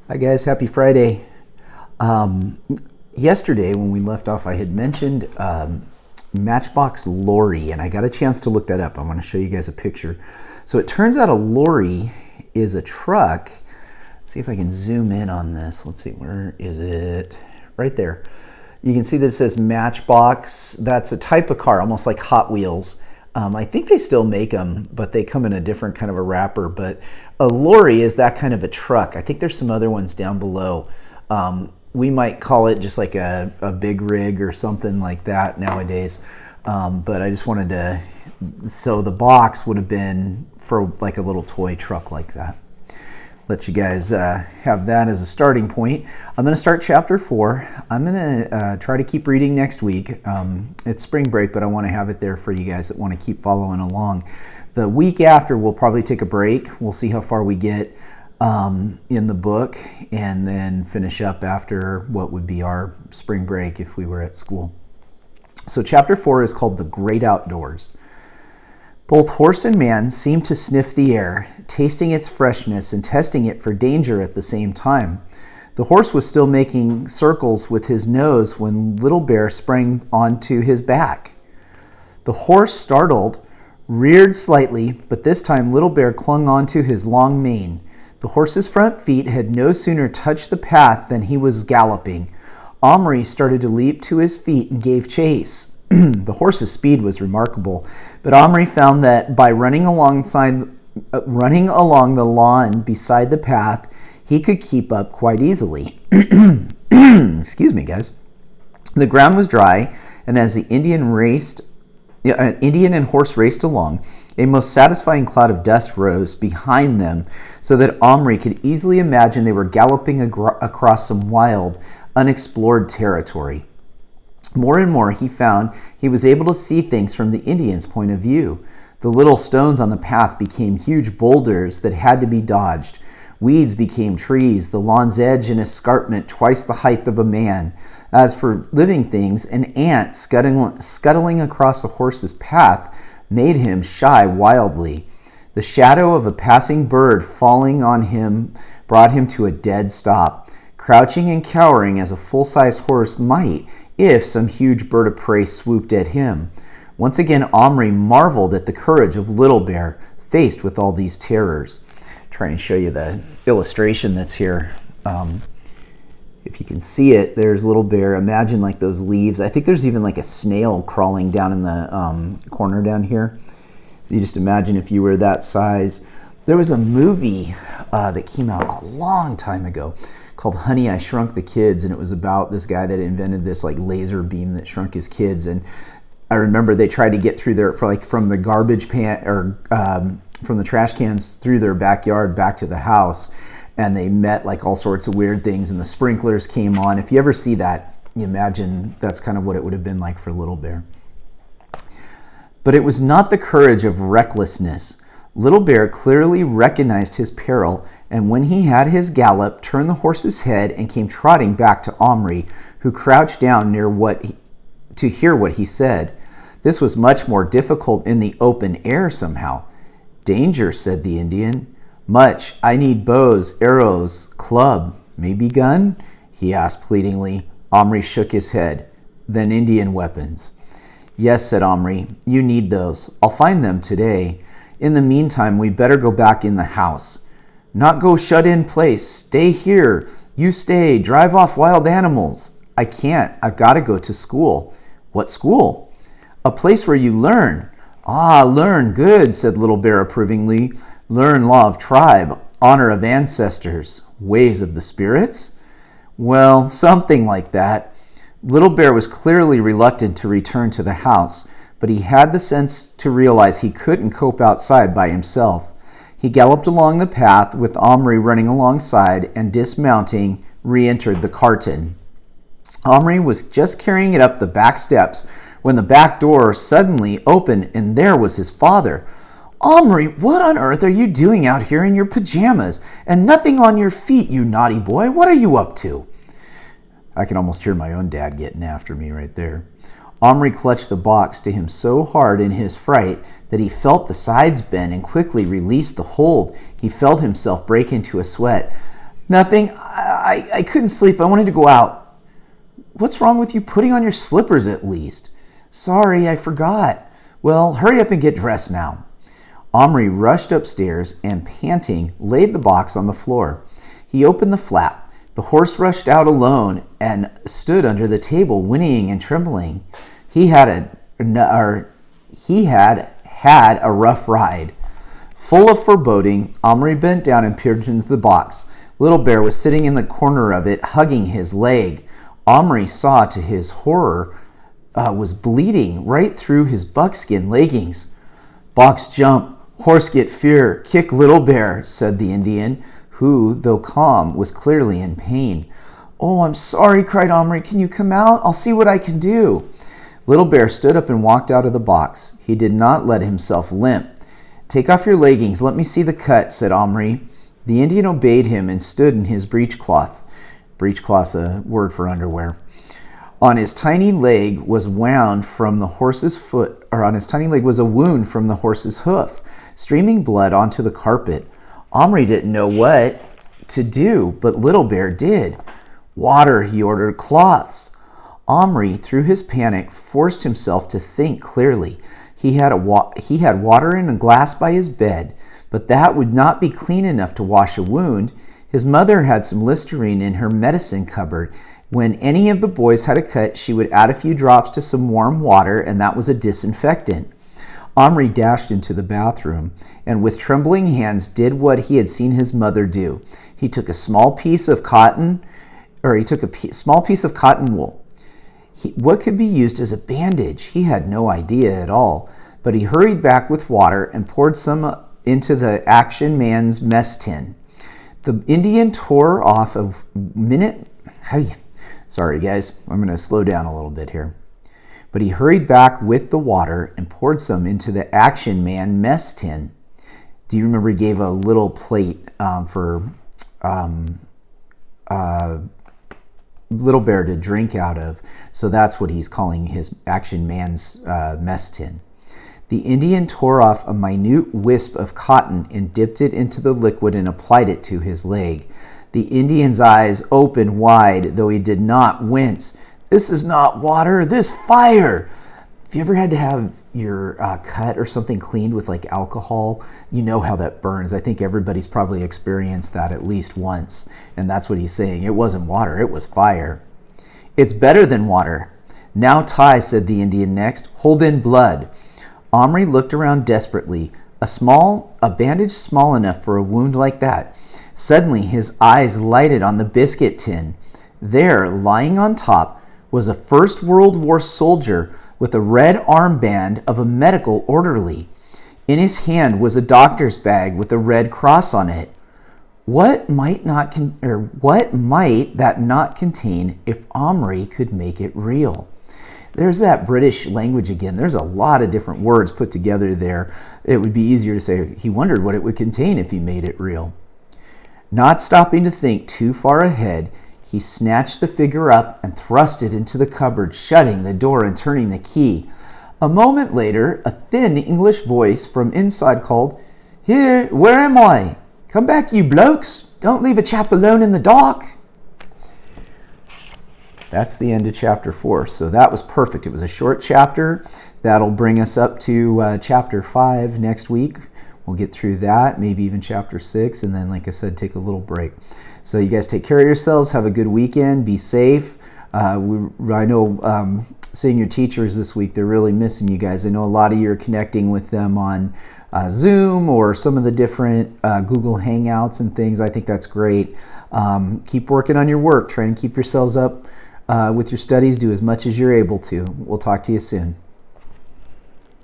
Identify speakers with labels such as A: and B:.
A: Hi guys, happy Friday. Um, Yesterday when we left off, I had mentioned Matchbox lorry, and I got a chance to look that up. I want to show you guys a picture. So it turns out a lorry is a truck. Let's see if I can zoom in on this. Let's see, where is it? Right there. You can see that it says Matchbox. That's a type of car, almost like Hot Wheels. I think they still make them, but they come in a different kind of a wrapper. But a lorry is that kind of a truck. I think there's some other ones down below. We might call it just like a big rig or something like that nowadays. But I just wanted to, so the box would have been for like a little toy truck like that. Let you guys have that as a starting point. I'm going to start chapter 4. I'm going to try to keep reading next week. It's spring break, but I want to have it there for you guys that want to keep following along. The week after, we'll probably take a break. We'll see how far we get in the book, and then finish up after what would be our spring break if we were at school. So chapter 4 is called The Great Outdoors. Both horse and man seemed to sniff the air, tasting its freshness and testing it for danger at the same time. The horse was still making circles with his nose when Little Bear sprang onto his back. The horse, startled, reared slightly, but this time Little Bear clung onto his long mane. The horse's front feet had no sooner touched the path than he was galloping. Omri started to leap to his feet and gave chase. The horse's speed was remarkable, but Omri found that by running along the lawn beside the path, he could keep up quite easily. Excuse me, guys. The ground was dry, and as the Indian and horse raced along, a most satisfying cloud of dust rose behind them, so that Omri could easily imagine they were galloping across some wild, unexplored territory. More and more he found he was able to see things from the Indians' point of view. The little stones on the path became huge boulders that had to be dodged. Weeds became trees, the lawn's edge an escarpment twice the height of a man. As for living things, an ant scuttling across the horse's path made him shy wildly. The shadow of a passing bird falling on him brought him to a dead stop, crouching and cowering as a full-size horse might if some huge bird of prey swooped at him. Once again, Omri marveled at the courage of Little Bear, faced with all these terrors. Try and show you the illustration that's here. If you can see it, there's Little Bear. Imagine like those leaves. I think there's even like a snail crawling down in the corner down here. So you just imagine if you were that size. There was a movie that came out a long time ago called Honey, I Shrunk the Kids, and it was about this guy that invented this like laser beam that shrunk his kids. And I remember they tried to get through there from the garbage pan or from the trash cans through their backyard back to the house, and they met like all sorts of weird things, and the sprinklers came on. If you ever see that, you imagine that's kind of what it would have been like for Little Bear. But it was not the courage of recklessness. Little Bear clearly recognized his peril, and when he had his gallop, turned the horse's head and came trotting back to Omri, who crouched down near to hear what he said. This was much more difficult in the open air somehow. "Danger," said the Indian. "Much. I need bows, arrows, club, maybe gun?" he asked pleadingly. Omri shook his head. "Then Indian weapons." "Yes," said Omri, "you need those. I'll find them today. In the meantime, we better go back in the house." "Not go shut in place. Stay here. You stay. Drive off wild animals." "I can't. I've got to go to school." "What school?" "A place where you learn." "Ah, learn. Good," said Little Bear approvingly. "Learn law of tribe, honor of ancestors, ways of the spirits?" "Well, something like that." Little Bear was clearly reluctant to return to the house, but he had the sense to realize he couldn't cope outside by himself. He galloped along the path with Omri running alongside, and dismounting, re-entered the carton. Omri was just carrying it up the back steps when the back door suddenly opened, and there was his father. "Omri, what on earth are you doing out here in your pajamas and nothing on your feet, you naughty boy? What are you up to?" I can almost hear my own dad getting after me right there. Omri clutched the box to him so hard in his fright that he felt the sides bend and quickly released the hold. He felt himself break into a sweat. Nothing. I couldn't sleep. I wanted to go out. What's wrong with you putting on your slippers at least? Sorry, I forgot. Well, hurry up and get dressed now. Omri rushed upstairs and, panting, laid the box on the floor. He opened the flap. The horse rushed out alone and stood under the table, whinnying and trembling. He had had a rough ride. Full of foreboding, Omri bent down and peered into the box. Little Bear was sitting in the corner of it, hugging his leg. Omri saw, to his horror, was bleeding right through his buckskin leggings. Box jump, horse get fear, kick Little Bear, said the Indian, who, though calm, was clearly in pain. Oh, I'm sorry, cried Omri. Can you come out? I'll see what I can do. Little Bear stood up and walked out of the box. He did not let himself limp. Take off your leggings. Let me see the cut, said Omri. The Indian obeyed him and stood in his breechcloth. Breechcloth's a word for underwear. On his tiny leg was wound from the horse's foot, or on his tiny leg was a wound from the horse's hoof, streaming blood onto the carpet. Omri didn't know what to do, but Little Bear did. Water, he ordered, cloths. Omri, through his panic, forced himself to think clearly. He had water in a glass by his bed, but that would not be clean enough to wash a wound. His mother had some Listerine in her medicine cupboard. When any of the boys had a cut, she would add a few drops to some warm water, and that was a disinfectant. Omri dashed into the bathroom and with trembling hands did what he had seen his mother do. He took a small piece of cotton wool. What could be used as a bandage? He had no idea at all, but he hurried back with water and poured some into the Action Man's mess tin. The Indian tore off a minute. Sorry, guys, I'm going to slow down a little bit here. But he hurried back with the water and poured some into the Action Man mess tin. Do you remember he gave a little plate for Little Bear to drink out of? So that's what he's calling his Action Man's mess tin. The Indian tore off a minute wisp of cotton and dipped it into the liquid and applied it to his leg. The Indian's eyes opened wide, though he did not wince. This is not water, this fire! If you ever had to have your cut or something cleaned with like alcohol, you know how that burns. I think everybody's probably experienced that at least once. And that's what he's saying. It wasn't water, it was fire. It's better than water. Now tie, said the Indian next. Hold in blood. Omri looked around desperately. A bandage small enough for a wound like that. Suddenly his eyes lighted on the biscuit tin. There, lying on top, was a First World War soldier with a red armband of a medical orderly. In his hand was a doctor's bag with a red cross on it. What might that not contain if Omri could make it real? There's that British language again. There's a lot of different words put together there. It would be easier to say he wondered what it would contain if he made it real. Not stopping to think too far ahead, he snatched the figure up and thrust it into the cupboard, shutting the door and turning the key. A moment later, a thin English voice from inside called, "Here, where am I? Come back, you blokes. Don't leave a chap alone in the dark." That's the end of chapter 4. So that was perfect. It was a short chapter. That'll bring us up to chapter 5 next week. We'll get through that, maybe even chapter 6, and then, like I said, take a little break. So you guys take care of yourselves. Have a good weekend. Be safe. I know seeing your teachers this week, they're really missing you guys. I know a lot of you are connecting with them on Zoom or some of the different Google Hangouts and things. I think that's great. Keep working on your work. Try and keep yourselves up with your studies. Do as much as you're able to. We'll talk to you soon.